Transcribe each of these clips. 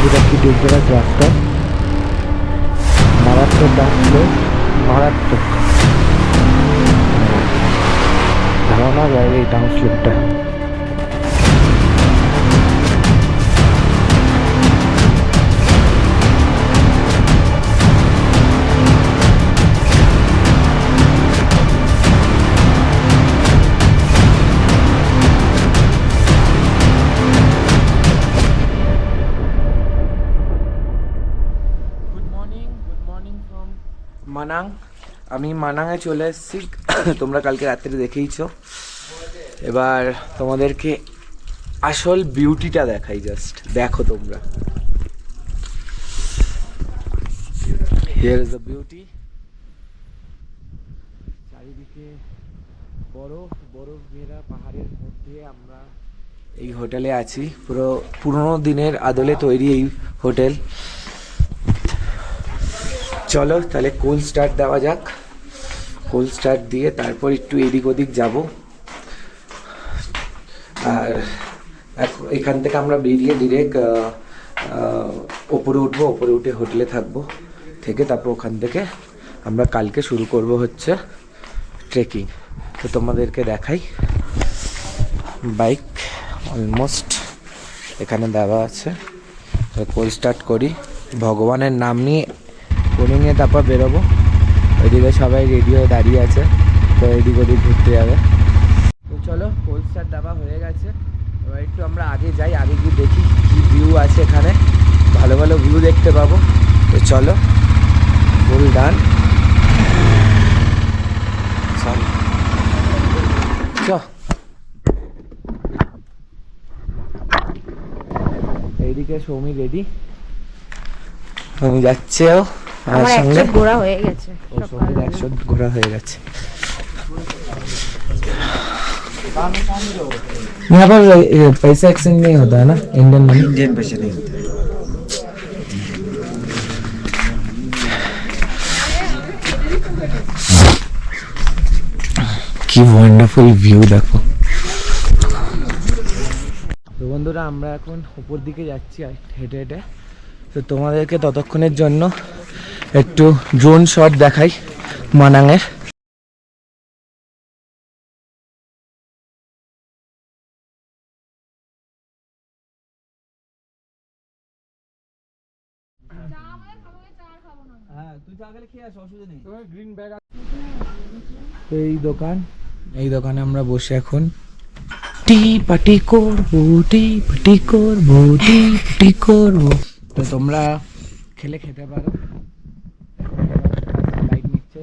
এটা কি ডেঞ্জারাস রাস্তা, মারাত্মক ডাউনস্লো, মারাত্মক ধারণা যায় এই ডাউনস্লোপটা। মানাং, আমি মানাংয়ে চলে এসেছি। তোমরা কালকে রাত্রে দেখেইছো। এবার তোমাদেরকে আসল বিউটিটা দেখাই, জাস্ট দেখো তোমরা। Here is the beauty. চারিদিকে বরফ, বরফ ঘেরা পাহাড়ের মধ্যে আমরা এই হোটেলে আছি। পুরো পুরোনো দিনের আদলে তৈরি এই হোটেল। চলো তাহলে কোল স্টার্ট দেওয়া যাক। কোল স্টার্ট দিয়ে তারপর একটু এদিক ওদিক যাব। আর এখান থেকে আমরা বেরিয়ে ডিরেক্ট ওপরে উঠবো, ওপরে উঠে হোটেলে থাকবো, থেকে তারপর ওখান থেকে আমরা কালকে শুরু করব হচ্ছে ট্রেকিং। তো তোমাদেরকে দেখাই, বাইক অলমোস্ট এখানে দেওয়া আছে। কোল স্টার্ট করি, ভগবানের নাম নিয়ে করে নিয়ে তারপর বেরোবো। ওইদিকে সবাই রেডি হয়ে দাঁড়িয়ে আছে, তো এদিক ওদিক ঘুরতে যাবে। তো চলো, কোল স্টার্ট দেওয়া হয়ে গেছে। এবার একটু আমরা আগে যাই, আগে গিয়ে দেখি কী ভিউ আছে এখানে, ভালো ভালো ভিউ দেখতে পাবো। তো চলো, ফুল ডান, চল। এইদিকে সৌমি রেডি, আমি যাচ্ছেও আমার সঙ্গে। ঘোরা হয়ে গেছে, একশো ঘোরা হয়ে গেছে। यहाँ पर पैसा एक्सचेंज नहीं होता है ना, इंडियन मनी, इंडियन पैसे नहीं होते। কি ওয়ান্ডারফুল ভিউ দেখো। তো বন্ধুরা, আমরা এখন উপর দিকে যাচ্ছি হেঁটে হেঁটে। তো তোমাদেরকে ততক্ষণের জন্য একটু ড্রোন শট দেখাই মানাংয়ের। এই দোকান, এই দোকানে আমরা বসে এখন টি পার্টি করবো, টি পার্টি করবো, টি পার্টি করবো। তো তোমরা খেলে খেতে পারো। লাইট নিচ্ছে,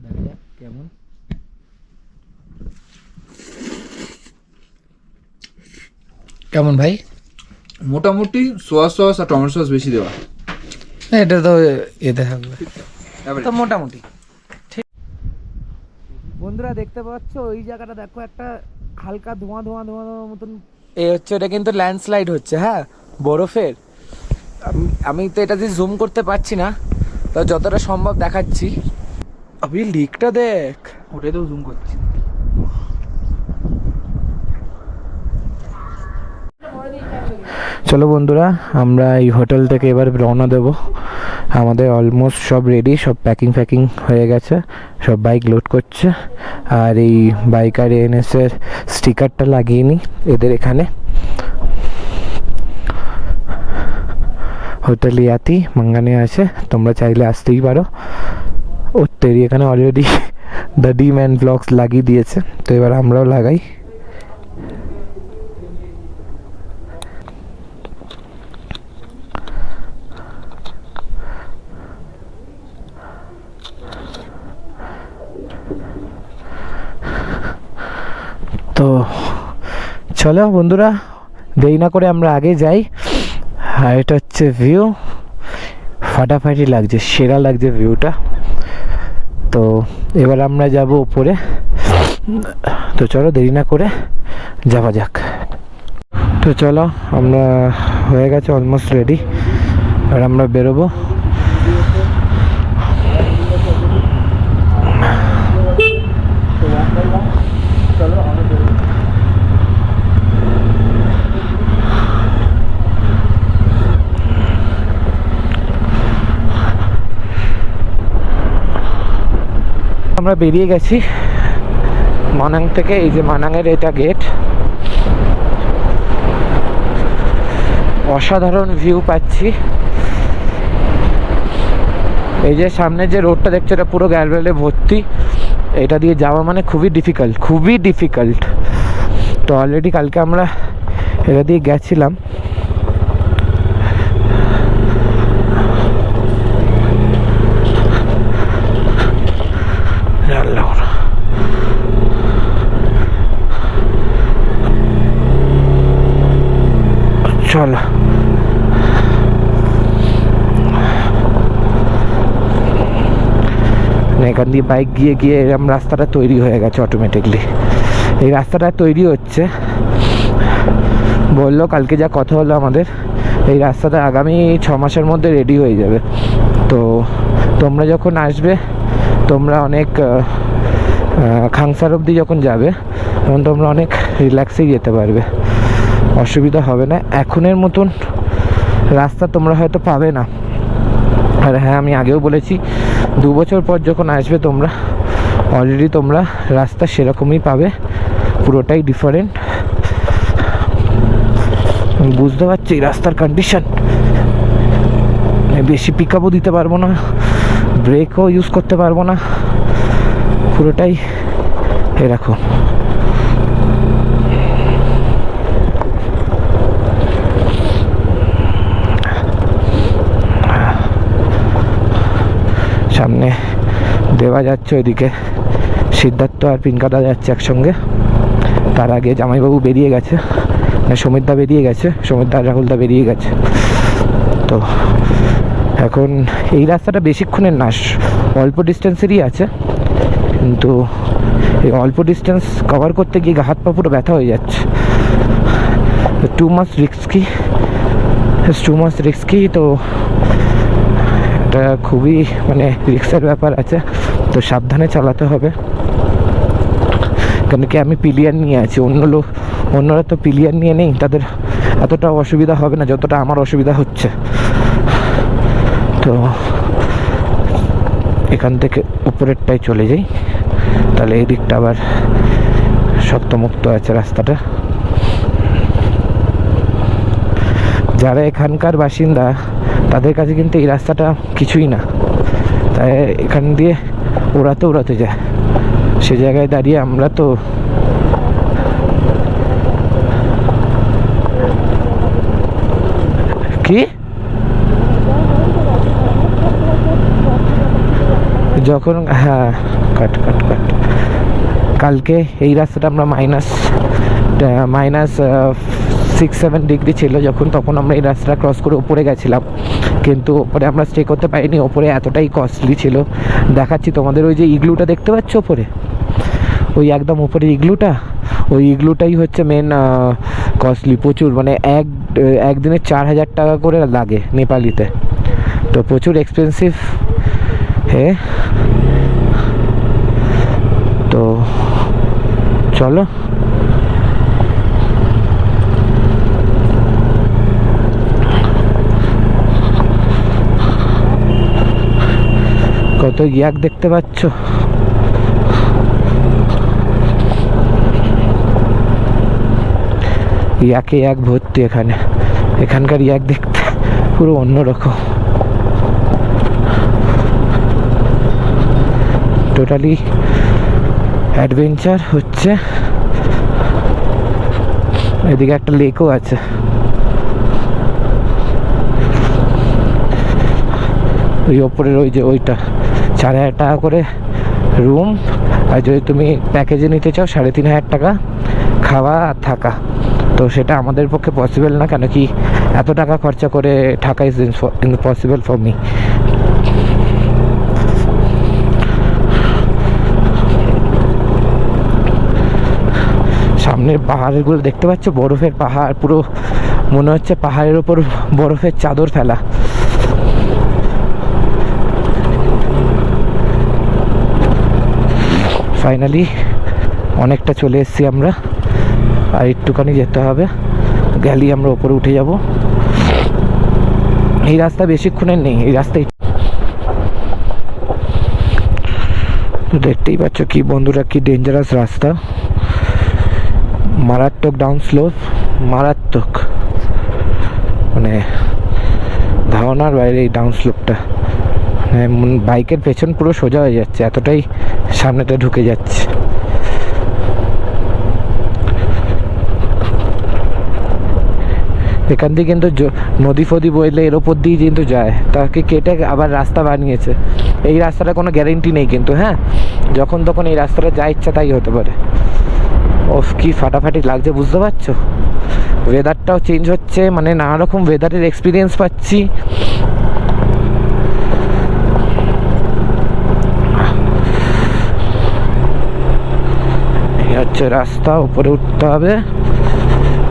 দেখা যাক কেমন। কেমন ভাই? মোটামুটি সোয়া সস আর টমেটো সস বেশি দেওয়া। এটা তো এতে থাকবে, তো মোটামুটি ঠিক। বন্ধুরা দেখতে পাচ্ছ ওই জায়গাটা দেখো, একটা হালকা ধোঁয়া ধোঁয়া ধোঁয়া ধোঁয়া মতন এ হচ্ছে। এটা কিন্তু ল্যান্ডস্লাইড হচ্ছে, হ্যাঁ, বরফের। আমি তো এটা দিয়ে জুম করতে পারছি না, তো যতটা সম্ভব দেখাচ্ছি। আমি লিকটা দেখ, ওটাই তো জুম করছি। চলো বন্ধুরা, আমরা এই হোটেল থেকে এবার রওনা দেবো। আমাদের অলমোস্ট সব রেডি, সব প্যাকিং ফ্যাকিং হয়ে গেছে, সব বাইক লোড করছে। আর এই বাইকার এনএসের স্টিকারটা লাগিয়ে নিই এদের এখানে। হোটেল ইয়াতি মাঙ্গানে আছে, তোমরা চাইলে আসতেই পারো। ওত্তেরি এখানে already the D man blogs লাগিয়ে দিয়েছে, তো এবার আমরাও লাগাই। তো চলো বন্ধুরা, দেরি না করে আমরা আগে যাই। আর এটা হচ্ছে ভিউ, ফাটাফাটি লাগছে, সেরা লাগছে ভিউটা। তো এবার আমরা যাব উপরে। তো চলো দেরি না করে যাওয়া যাক। তো চলো, আমরা হয়ে গেছে অলমোস্ট রেডি, আর আমরা বেরোবো। আমরা বেরিয়ে গেছি মানাং থেকে। এই যে মানাংয়ের এটা গেট, অসাধারণ ভিউ পাচ্ছি। এই যে সামনে যে রোডটা দেখছো এটা পুরো গ্যালওয়েলে ভর্তি, এটা দিয়ে যাওয়া মানে খুবই ডিফিকাল্ট। তো অলরেডি কালকে আমরা এটা দিয়ে গেছিলাম। চলো এখান দিয়ে বাইক গিয়ে এরকম রাস্তাটা তৈরি হয়ে গেছে অটোমেটিকলি। এই রাস্তাটা তৈরি হচ্ছে, বললো কালকে যা কথা হলো আমাদের, এই রাস্তাটা আগামী 6 মাসের মধ্যে রেডি হয়ে যাবে। তো তোমরা যখন আসবে, তোমরা অনেক খাংসার অবধি যখন যাবে তখন তোমরা অনেক রিল্যাক্সেই যেতে পারবে, অসুবিধা হবে না। এখনের মতন রাস্তা তোমরা হয়তো পাবে না। আর হ্যাঁ, আমি আগেও বলেছি 2 বছর পর যখন আসবে তোমরা, অলরেডি তোমরা রাস্তা সেরকমই পাবে, পুরোটাই ডিফারেন্ট। আমি বুঝতে পারছি এই রাস্তার কন্ডিশন, বেশি পিক আপও দিতে পারবো না, ব্রেকও ইউজ করতে পারবো না, পুরোটাই এরকম। সামনে দেওয়া যাচ্ছে, ওইদিকে সিদ্ধার্থ আর পিনকাদা যাচ্ছে একসঙ্গে। তার আগে জামাইবাবু বেরিয়ে গেছে, সমিতদা বেরিয়ে গেছে, সমিতদা আর রাহুলদা বেরিয়ে গেছে। তো এখন এই রাস্তাটা বেশিক্ষণের না, অল্প ডিস্টেন্সেরই আছে, কিন্তু এই অল্প ডিস্টেন্স কভার করতে গিয়ে হাত পা পুরো ব্যথা হয়ে যাচ্ছে। Too much risky. তো এটা খুবই মানে রিস্কের ব্যাপার আছে, তো সাবধানে চালাতে হবে। কেন কি আমি পিলিয়ার নিয়ে আছি, অন্যরা তো পিলিয়ার নিয়ে নেই, তাদের এতটা অসুবিধা হবে না যতটা আমার অসুবিধা হচ্ছে। তো এখান থেকে উপরেরটাই চলে যাই, তাহলে এই দিকটা আবার শক্তমুক্ত আছে রাস্তাটা। যারা এখানকার বাসিন্দা তাদের কাছে কিন্তু এই রাস্তাটা কিছুই না, তাই এখান দিয়ে ওড়াতে যায়। সে জায়গায় দাঁড়িয়ে আমরা তো কি যখন হ্যাঁ কাট কালকে এই রাস্তাটা আমরা -6-7 ডিগ্রি ছিল যখন, তখন আমরা এই রাস্তাটা ক্রস করে উপরে গেছিলাম, কিন্তু ওপরে আমরা স্টে করতে পারিনি, ওপরে এতটাই কস্টলি ছিল। দেখাচ্ছি তোমাদের, ওই যে ইগলুটা দেখতে পাচ্ছ ওপরে, ওই একদম উপরে ওই ইগলুটাই হচ্ছে মেন কস্টলি, প্রচুর, মানে একদিনে 4000 টাকা করে লাগে নেপালিতে, তো প্রচুর এক্সপেন্সিভ। হ্যাঁ, তো চলো কত ইয়াক দেখতে পাচ্ছ, ইয়াক ভর্তি এখানকার ইয়াক দেখতে পুরো অন্যরকম, টোটালি অ্যাডভেঞ্চার হচ্ছে। এদিকে একটা লেকও আছে, ওই ওপরের ওই যে ওইটা 4000 টাকা করে রুম, আর যদি তুমি প্যাকেজে নিতে চাও 3500 টাকা খাওয়া আর থাকা। তো সেটা আমাদের পক্ষে পসিবল না, কেন কি এত টাকা খরচা করে থাকা ইজ ইম্পসিবল ফর মি। সামনের পাহাড়গুলো দেখতে পাচ্ছ, বরফের পাহাড়, পুরো মনে হচ্ছে পাহাড়ের ওপর বরফের চাদর ফেলা। ফাইনালি অনেকটা চলে এসেছি আমরা, আর একটুখানি যেতে হবে, গেলেই আমরা ওপরে উঠে যাব। এই রাস্তা বেশিক্ষণের নেই, এই রাস্তায় তো দেখতেই পাচ্ছ কি বন্ধুরা, কি ডেঞ্জারাস রাস্তা, মারাত্মক ডাউন স্লোপ, মারাত্মক, মানে ধারণার বাইরে এই ডাউন স্লোপটা। বাইকের পেছন পুরো সোজা হয়ে যাচ্ছে, এতটাই সামনেটা ঢুকে যাচ্ছে। এখান দিয়ে কিন্তু নদী ফদি বইলে এর ওপর দিয়ে কিন্তু যায়, তাকে কেটে আবার রাস্তা বানিয়েছে। এই রাস্তাটা কোনো গ্যারেন্টি নেই কিন্তু, হ্যাঁ, যখন তখন এই রাস্তাটা যা ইচ্ছা তাই হতে পারে। ওফ, কি ফাটাফাটি লাগছে বুঝতে পারছো। ওয়েদারটাও চেঞ্জ হচ্ছে, মানে নানা রকম ওয়েদারের এক্সপিরিয়েন্স পাচ্ছি। এই হচ্ছে রাস্তা, উপরে উঠতে হবে,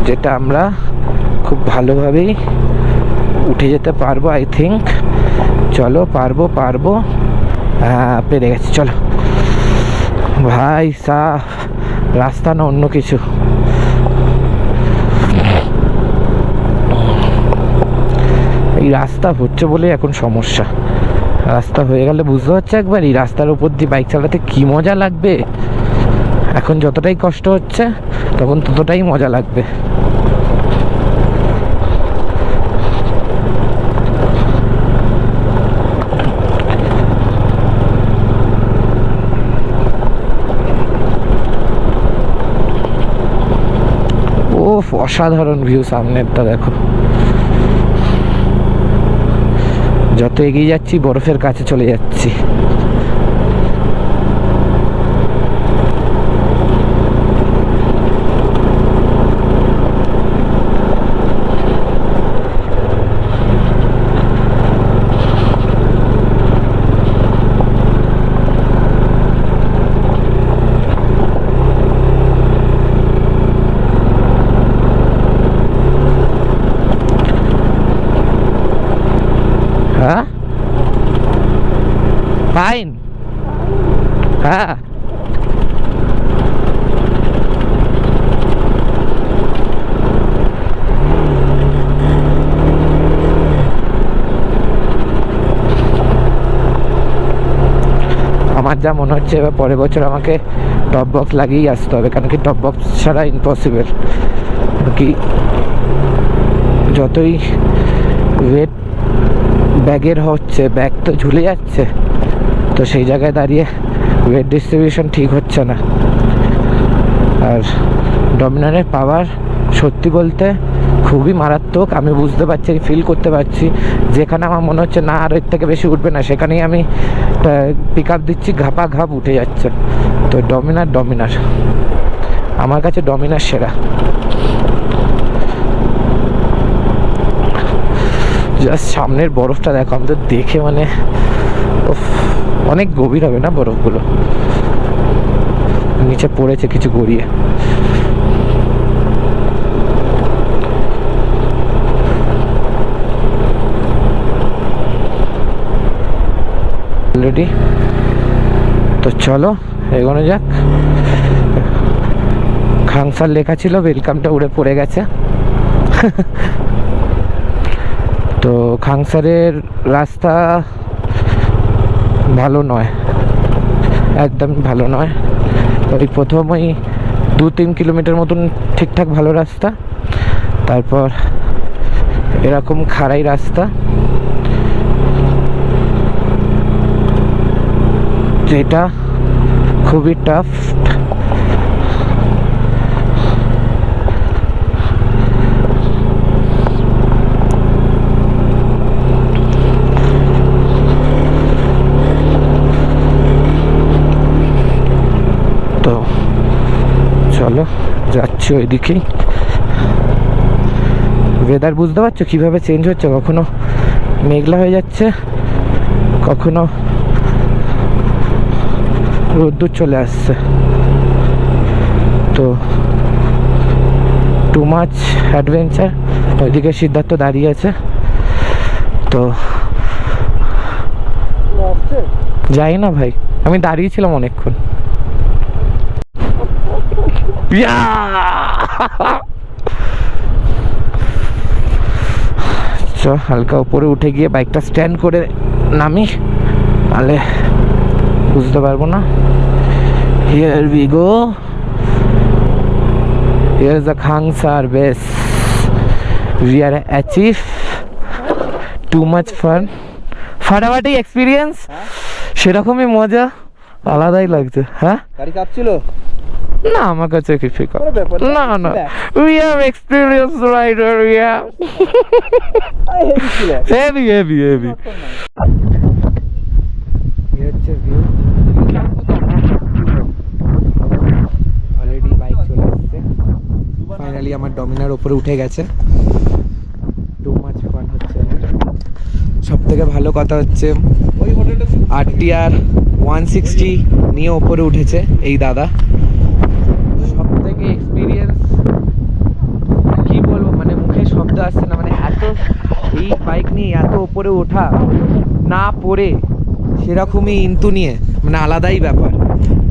যেটা আমরা খুব ভালোভাবেই উঠে যেতে পারবো আই থিঙ্ক। চলো, পারবো, হ্যাঁ পেরে গেছি। চলো ভাই সাহ, রাস্তা না অন্য কিছু। এই রাস্তা হচ্ছে বলে এখন সমস্যা, রাস্তা হয়ে গেলে বুঝতে পারছি একবার এই রাস্তার উপর দিয়ে বাইক চালাতে কি মজা লাগবে। এখন যতটাই কষ্ট হচ্ছে তখন ততটাই মজা লাগবে। ওফ, অসাধারণ ভিউ সামনেরটা দেখো। যত এগিয়ে যাচ্ছি বরফের কাছে চলে যাচ্ছি। হ্যাঁ ফাইন, হ্যাঁ আমার যা মনে হচ্ছে এবার পরের বছর আমাকে টপ বক্স লাগিয়েই আসতে হবে, কারণ কি টপ বক্স ছাড়া ইম্পসিবল। কি যতই ওয়েট ব্যাগের হচ্ছে, ব্যাগ তো ঝুলে যাচ্ছে, তো সেই জায়গায় দাঁড়িয়ে ওয়েট ডিস্ট্রিবিউশন ঠিক হচ্ছে না। আর ডমিনারের পাওয়ার সত্যি বলতে খুবই মারাত্মক। আমি বুঝতে পারছি, ফিল করতে পারছি, যেখানে আমার মনে হচ্ছে না আর এর থেকে বেশি উঠবে না, সেখানেই আমি পিক আপ দিচ্ছি, ঘাপা ঘাপ উঠে যাচ্ছে। তো ডমিনার আমার কাছে ডমিনার সেরা। জাস্ট সামনের বরফটা দেখো, আমাদের দেখে মানে অনেক গভীর হবে না বরফগুলো, নিচে পড়েছে কিছু গড়িয়ে। অলরেডি তো চলো এগোনো যাক। খাংসার লেখা ছিল, ওয়েলকামটা উড়ে পড়ে গেছে। তো খাংসারের রাস্তা ভালো নয়, একদম ভালো নয়। ওই প্রথম ওই 2-3 কিলোমিটার মতন ঠিকঠাক ভালো রাস্তা, তারপর এরকম খাড়াই রাস্তা, যেটা খুবই টাফ। তো চলো যাচ্ছি ওইদিকেই। ওয়েদার বুঝতে পারছো কীভাবে চেঞ্জ হচ্ছে, কখনো মেঘলা হয়ে যাচ্ছে, কখনো রোদ্দুর চলে আসছে। তো টু মাচ অ্যাডভেঞ্চার। ওইদিকে সিদ্ধার্থ দাঁড়িয়ে আছে, তো যাই না ভাই, আমি দাঁড়িয়েছিলাম অনেকক্ষণ। হালকা উপরে উঠে গিয়ে বাইকটা স্ট্যান্ড করে নামি, নাহলে বুঝতে পারবো না। Here we go, here is the Khangsar base. We are achieve too much fun, ফাটাফাটি এক্সপিরিয়েন্স, সেরকমই মজা, আলাদাই লাগছে। হ্যাঁ গাড়ি কাঁপছিল না, আমার কাছে কিছু না, না, we have experience rider, we have heavy heavy heavy. Already bike চলে আসছে, ফাইনালি আমার ডমিনার উপরে উঠে গেছে। টু মাচ ফান হচ্ছে। সব থেকে ভালো কথা হচ্ছে RTR 160 নিয়ে ওপরে উঠেছে এই দাদা। সব থেকে এক্সপিরিয়েন্স কি বলবো, মানে মুখে শব্দ আসছে না, মানে এত এই বাইক নিয়ে এত ওপরে ওঠা না পড়ে সেরকমই ইন্তু নিয়ে, মানে আলাদাই ব্যাপার,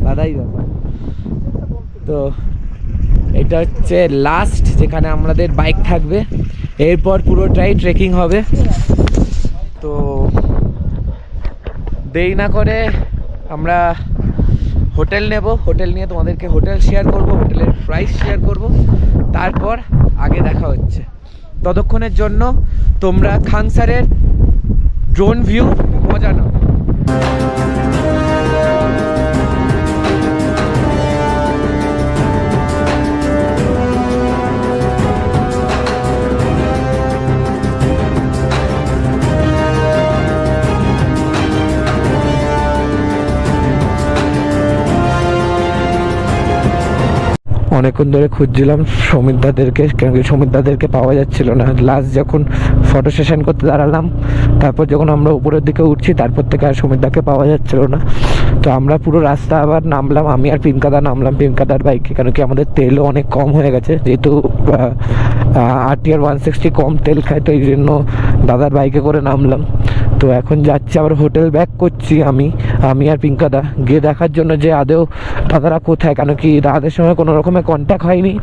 আলাদাই ব্যাপার। তো এটা হচ্ছে লাস্ট যেখানে আমাদের বাইক থাকবে, এরপর পুরোটাই ট্রেকিং হবে। তো দেরি না করে আমরা হোটেল নেব, হোটেল নিয়ে তোমাদেরকে হোটেল শেয়ার করব, হোটেলের প্রাইস শেয়ার করব, তারপর আগে দেখা হচ্ছে। ততক্ষণের জন্য তোমরা খাংসারের ড্রোন ভিউ মজা নাও। অনেকক্ষণ ধরে খুঁজছিলাম সমিতদাদেরকে, কেন কি সমিতদাদেরকে পাওয়া যাচ্ছিল না। লাস্ট যখন ফটো সেশন করতে দাঁড়ালাম, তারপর যখন আমরা উপরের দিকে উঠছি, তারপর থেকে আর সমিতদাকে পাওয়া যাচ্ছিল না। তো আমরা পুরো রাস্তা আবার নামলাম, আমি আর পিনকাদা নামলাম পিনকাদার বাইকে, কেন কি আমাদের তেলও অনেক কম হয়ে গেছে, যেহেতু RTR 160 কম তেল খায়, তো এই জন্য দাদার বাইকে করে নামলাম। তো এখন যাচ্ছি, আবার হোটেল ব্যাক করছি আমি আর পিঙ্কাদা, গিয়ে দেখার জন্য যে আদেও দাদারা কোথায়, কেন কি দাদাদের সঙ্গে কোনো রকমের কন্ট্যাক্ট হয়নি।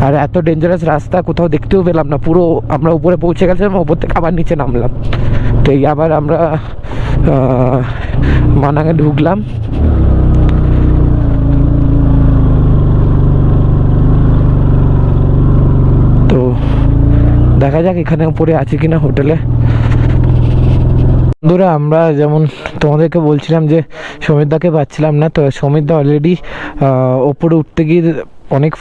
আর এত ডেঞ্জারাস রাস্তা কোথাও দেখতেও পেলাম না, পুরো আমরা উপরে পৌঁছে গেছিলাম, উপর থেকে আবার নিচে নামলাম। তো এই আবার আমরা মানাঙে ঢুকলাম। তো দেখা যাক এখানে উপরে আছে কিনা হোটেলে। বন্ধুরা, আমরা যেমন তোমাদেরকে বলছিলাম যে সমিতদাকে পাচ্ছিলাম না, তো সমিতদা অলরেডি ওপরে উঠতে গিয়ে অনেক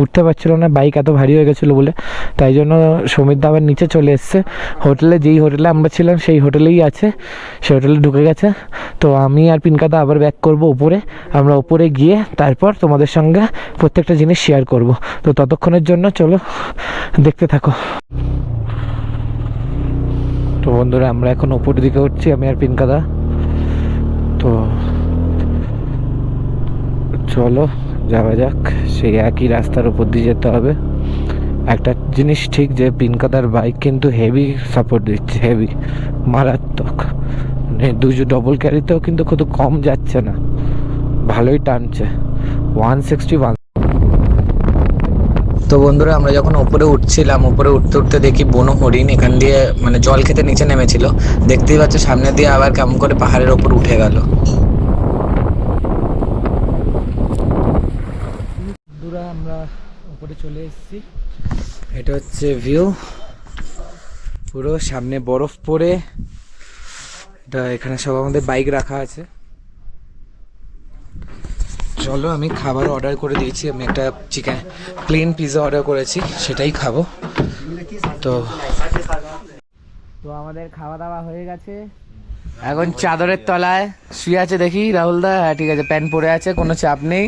উঠতে পারছিল না, বাইক এত ভারী হয়ে গেছিলো বলে, তাই জন্য সমিতদা আবার নিচে চলে এসছে। হোটেলে, যেই হোটেলে আমরা ছিলাম সেই হোটেলেই আছে, সেই হোটেলে ঢুকে গেছে। তো আমি আর পিনকাদা আবার ব্যাক করব উপরে, আমরা উপরে গিয়ে তারপর তোমাদের সঙ্গে প্রত্যেকটা জিনিস শেয়ার করব। তো ততক্ষণের জন্য চলো দেখতে থাকো। তো বন্ধুরা, আমরা এখন উপরের দিকে উঠছি, আমি আর পিনকাদা। তো চলো যাওয়া যাক, সেই একই রাস্তার উপর দিয়ে যেতে হবে। একটা জিনিস ঠিক যে পিনকাদার বাইক কিন্তু হেভি সাপোর্ট দিচ্ছে, হেভি মারাত্মক, মানে ডবল ক্যারিতেও কিন্তু খুব কম যাচ্ছে না, ভালোই টানছে 161। তো বন্ধুরা, আমরা যখন উপরে উঠছিলাম, উপরে উঠতে উঠতে দেখি বনো হরিণ এখান দিয়ে মানে জল খেতে নিচে নেমেছিল, দেখতেই পাচ্ছ সামনে দিয়ে আবার কেমন করে পাহাড়ের ওপর উঠে গেল। বন্ধুরা, আমরা উপরে চলে এসেছি, এটা হচ্ছে ভিউ, পুরো সামনে বরফ পড়ে, এটা এখানে সব আমাদের বাইক রাখা আছে। চলো, আমি খাবার অর্ডার করে দিয়েছি, আমি একটা চিকেন প্লেন পিৎজা অর্ডার করেছি, সেটাই খাবো। তো আমাদের খাওয়া দাওয়া হয়ে গেছে, এখন চাদরের তলায় শুয়ে আছে দেখি রাহুলদা। হ্যাঁ ঠিক আছে, প্যান্ট পরে আছে, কোনো চাপ নেই।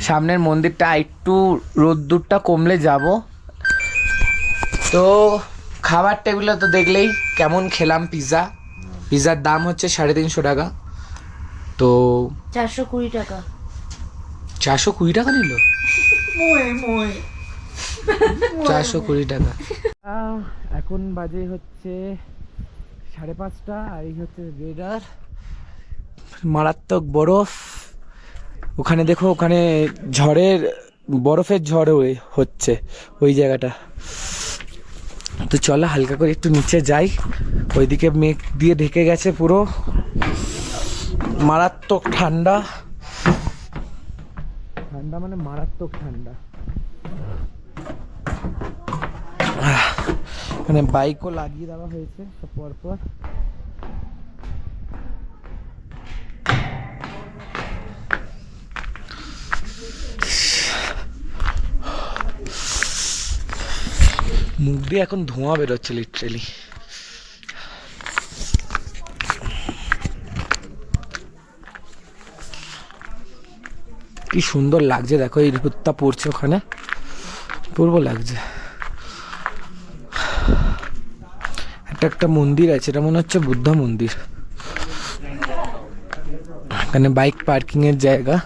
সামনের মন্দিরটা একটু রোদ্দুরটা কমলে যাব। তো খাবার টেবিলে তো দেখলেই কেমন খেলাম পিৎজা। পিৎজার দাম হচ্ছে 350 টাকা। তো 420 টাকা, 420 টাকা নিল, 420 টাকা। এখন বাজে হচ্ছে 5:30, আর এই হচ্ছে ওয়েদার, মারাত্মক বরফ। ওখানে দেখো, ওখানে ঝড়ের বরফের ঝড় হচ্ছে ওই জায়গাটা। তো চলো হালকা করে একটু নিচে যাই, ওইদিকে মেঘ দিয়ে ঢেকে গেছে পুরো। মারাত্মক ঠান্ডা, ঠান্ডা মানে মারাত্মক ঠান্ডা। এখানে বাইকও লাগিয়ে দেওয়া হয়েছে সব পরপর। মুখ দিয়ে এখন ধোঁয়া বেরোচ্ছে লিটারেলি। কি সুন্দর লাগছে দেখো, এই রোদটা পড়ছে ওখানে, পূর্ব লাগছে। একটা মন্দির আছে, এটা মনে হচ্ছে বুদ্ধ মন্দির। এখানে বাইক পার্কিং এর জায়গা।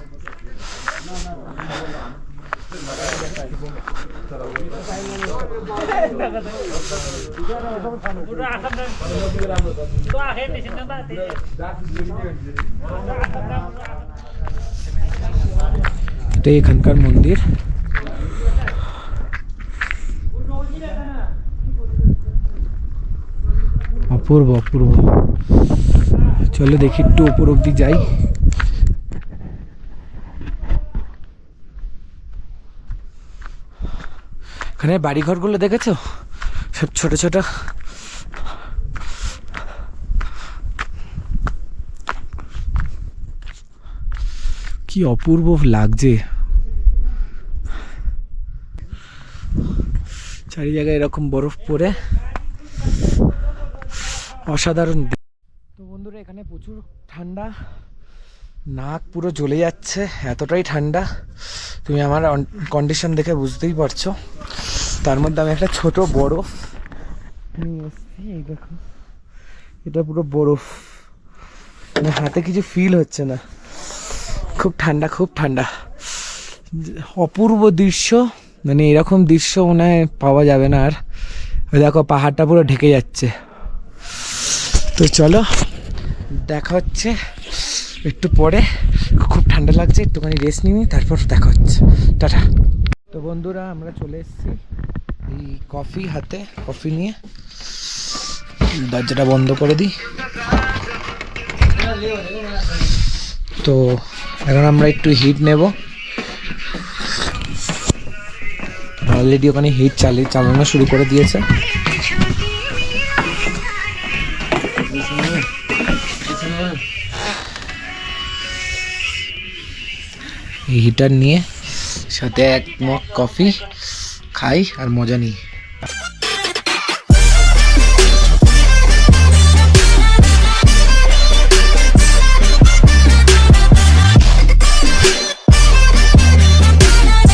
এটাই এখানকার মন্দির। অপূর্ব অপূর্ব। চলো দেখি একটু উপর অব্দি যাই। এখানে বাড়িঘরগুলো দেখেছো, সব ছোট ছোট। কি অপূর্ব লাগছে, চারি জায়গায় এরকম বরফ পড়ে, অসাধারণ। তো বন্ধুরা এখানে প্রচুর ঠান্ডা, নাক পুরো জ্বলে যাচ্ছে, এতটাই ঠান্ডা তুমি আমার কন্ডিশন দেখে বুঝতেই পারছো। তার মধ্যে আমি একটা ছোট বরফ নিয়ে এসেছি, এই দেখো, এটা পুরো বরফ, মানে হাতে কিছু ফিল হচ্ছে না। খুব ঠান্ডা, খুব ঠান্ডা, অপূর্ব দৃশ্য। মানে এরকম দৃশ্য মনে হয় পাওয়া যাবে না আর। ওই দেখো পাহাড়টা পুরো ঢেকে যাচ্ছে। তো চলো দেখা হচ্ছে একটু পরে। খুব ঠান্ডা লাগছে, একটুখানি রেস্ট নিই, তারপর দেখা হচ্ছে, টাটা। তো বন্ধুরা আমরা চলে এসেছি, এই কফি হাতে, কফি নিয়ে। দরজাটা বন্ধ করে দিই। তো এখন আমরা একটু হিট নেব। অলরেডি ওখানে হিট চালানো শুরু করে দিয়েছে। এই হিটার নিয়ে সাথে এক মগ কফি খাই আর মজা নিই।